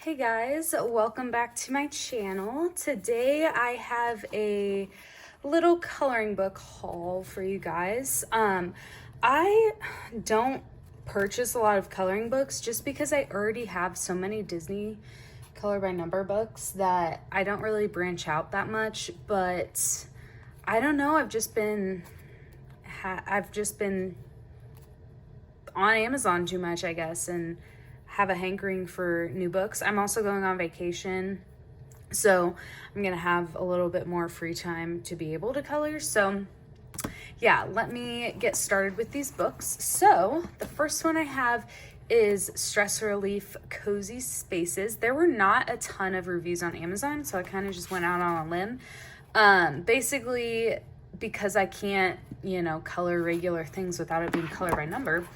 Hey guys, welcome back to my channel. Today I have a little coloring book haul for you guys. I don't purchase a lot of coloring books just because I already have so many Disney color by number books that I don't really branch out that much, but I don't know, I've just been on Amazon too much, I guess, and have a hankering for new books. I'm also going on vacation, so I'm gonna have a little bit more free time to be able to color. So yeah, let me get started with these books. So the first one I have is Stress Relief Cozy Spaces. There were not a ton of reviews on Amazon, so I kind of just went out on a limb. Basically, because I can't, color regular things without it being color by number,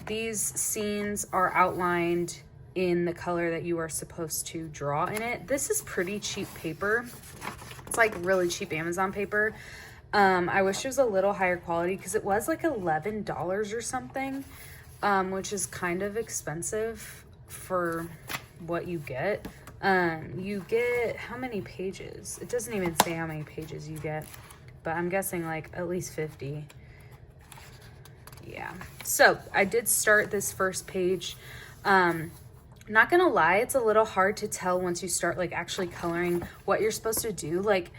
these scenes are outlined in the color that you are supposed to draw in it. This is pretty cheap paper. It's like really cheap Amazon paper. I wish it was a little higher quality because it was like $11 or something, which is kind of expensive for what you get. You get how many pages? It doesn't even say how many pages you get, but I'm guessing like at least 50. Yeah, so I did start this first page. Not gonna lie, it's a little hard to tell once you start like actually coloring what you're supposed to do. Like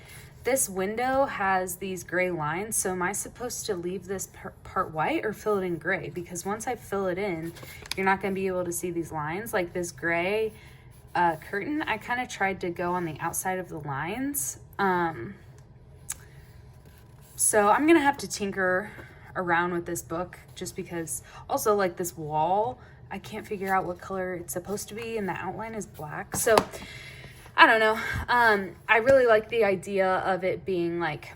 this window has these gray lines, so am I supposed to leave this part white or fill it in gray? Because once I fill it in, you're not gonna be able to see these lines. Like this gray curtain, I kind of tried to go on the outside of the lines. So I'm gonna have to tinker around with this book just because. Also, like this wall, I can't figure out what color it's supposed to be and the outline is black, so I don't know. I really like the idea of it being like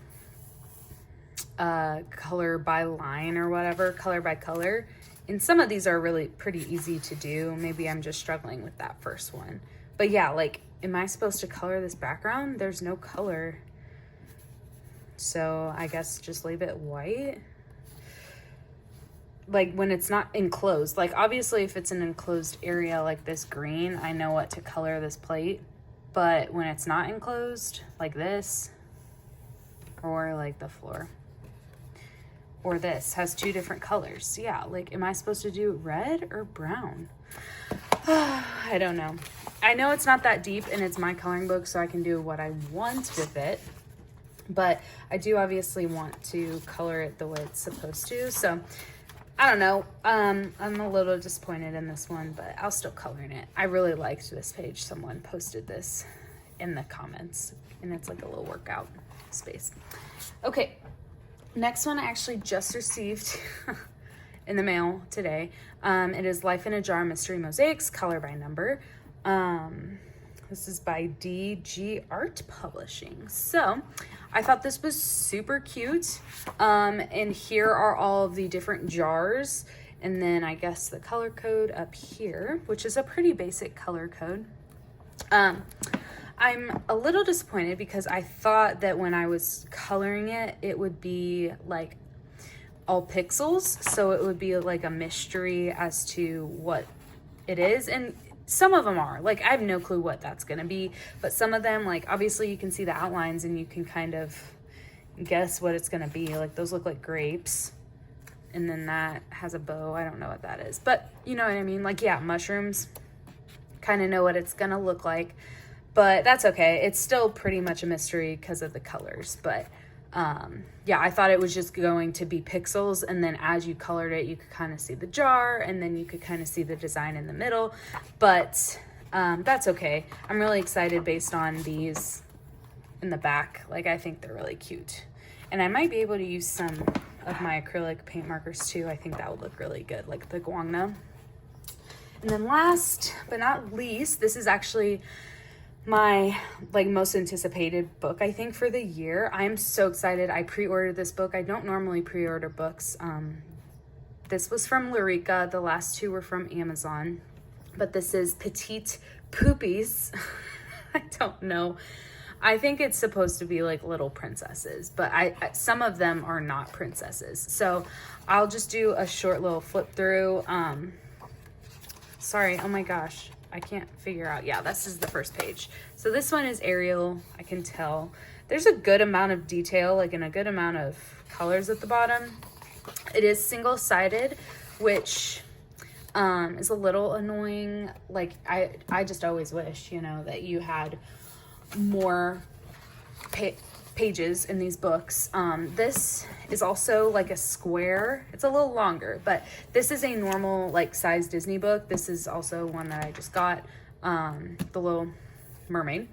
color by line or whatever, color by color, and some of these are really pretty easy to do. Maybe I'm just struggling with that first one, but yeah, like, am I supposed to color this background? There's no color, so I guess just leave it white. Like when it's not enclosed, like obviously if it's an enclosed area like this green, I know what to color this plate, but when it's not enclosed like this, or like the floor, or this has two different colors, yeah, like am I supposed to do red or brown? I don't know. I know it's not that deep and it's my coloring book, so I can do what I want with it, but I do obviously want to color it the way it's supposed to. So I don't know. I'm a little disappointed in this one, but I'll still color in it. I really liked this page. Someone posted this in the comments, and it's like a little workout space. Okay, next one I actually just received in the mail today. It is Life in a Jar Mystery Mosaics, color by number. This is by DG Art Publishing. So I thought this was super cute. And here are all of the different jars. And then I guess the color code up here, which is a pretty basic color code. I'm a little disappointed because I thought that when I was coloring it, it would be like all pixels. So it would be like a mystery as to what it is. And some of them are, like, I have no clue what that's gonna be, but some of them, like, obviously you can see the outlines and you can kind of guess what it's gonna be. Like, those look like grapes, and then that has a bow. I don't know what that is, but you know what I mean? Like, yeah, mushrooms, kind of know what it's gonna look like, but that's okay. It's still pretty much a mystery because of the colors, but yeah, I thought it was just going to be pixels, and then as you colored it, you could kind of see the jar, and then you could kind of see the design in the middle, but that's okay. I'm really excited based on these in the back. Like, I think they're really cute, and I might be able to use some of my acrylic paint markers too. I think that would look really good, like the guangna. And then last but not least, this is actually my most anticipated book, I think, for the year. I am so excited. I pre-ordered this book. I don't normally pre-order books. This was from Larica. The last two were from Amazon, but this is Petite Poopies. I don't know. I think it's supposed to be like little princesses, but some of them are not princesses. So I'll just do a short little flip through. Sorry, oh my gosh. I can't figure out. Yeah, this is the first page. So this one is Arial, I can tell. There's a good amount of detail, like, and a good amount of colors at the bottom. It is single-sided, which is a little annoying. Like, I just always wish, you know, that you had more pages in these books. This is also like a square. It's a little longer, but this is a normal like size Disney book. This is also one that I just got, The Little Mermaid,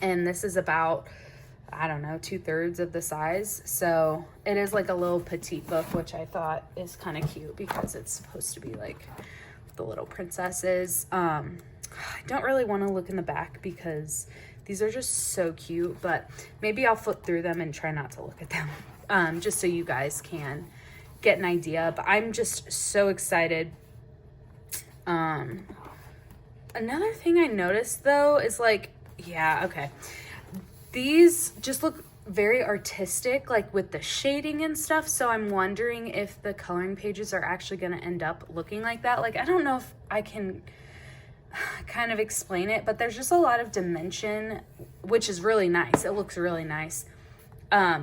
and this is about, I don't know, 2/3 of the size. So it is like a little petite book, which I thought is kind of cute because it's supposed to be like the little princesses. I don't really want to look in the back because these are just so cute, but maybe I'll flip through them and try not to look at them, just so you guys can get an idea. But I'm just so excited. Another thing I noticed though is like, yeah, okay. These just look very artistic, like with the shading and stuff. So I'm wondering if the coloring pages are actually going to end up looking like that. Like, I don't know if I can kind of explain it, but there's just a lot of dimension, which is really nice. It looks really nice. I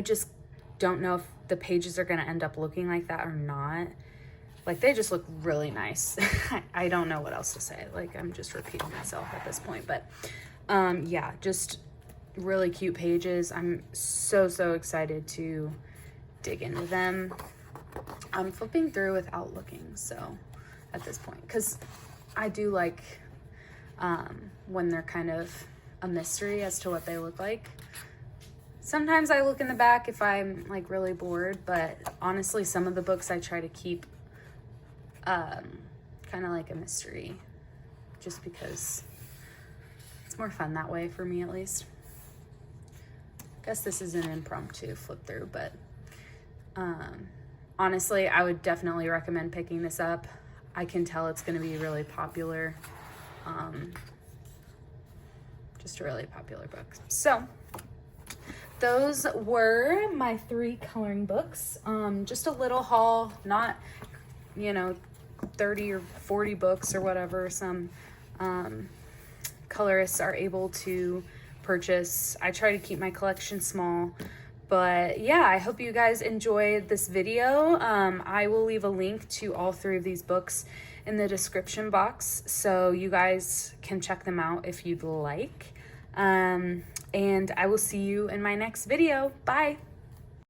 just don't know if the pages are going to end up looking like that or not. Like, they just look really nice. I don't know what else to say. Like, I'm just repeating myself at this point, but yeah, just really cute pages. I'm so excited to dig into them. I'm flipping through without looking, so at this point, because I do like when they're kind of a mystery as to what they look like. Sometimes I look in the back if I'm like really bored, but honestly, some of the books I try to keep kind of like a mystery, just because it's more fun that way for me, at least. I guess this is an impromptu flip through, but honestly, I would definitely recommend picking this up. I can tell it's going to be really popular. Just a really popular book. So those were my 3 coloring books. Just a little haul, not, you know, 30 or 40 books or whatever some colorists are able to purchase. I try to keep my collection small. But yeah, I hope you guys enjoyed this video. I will leave a link to all 3 of these books in the description box, so you guys can check them out if you'd like. And I will see you in my next video. Bye.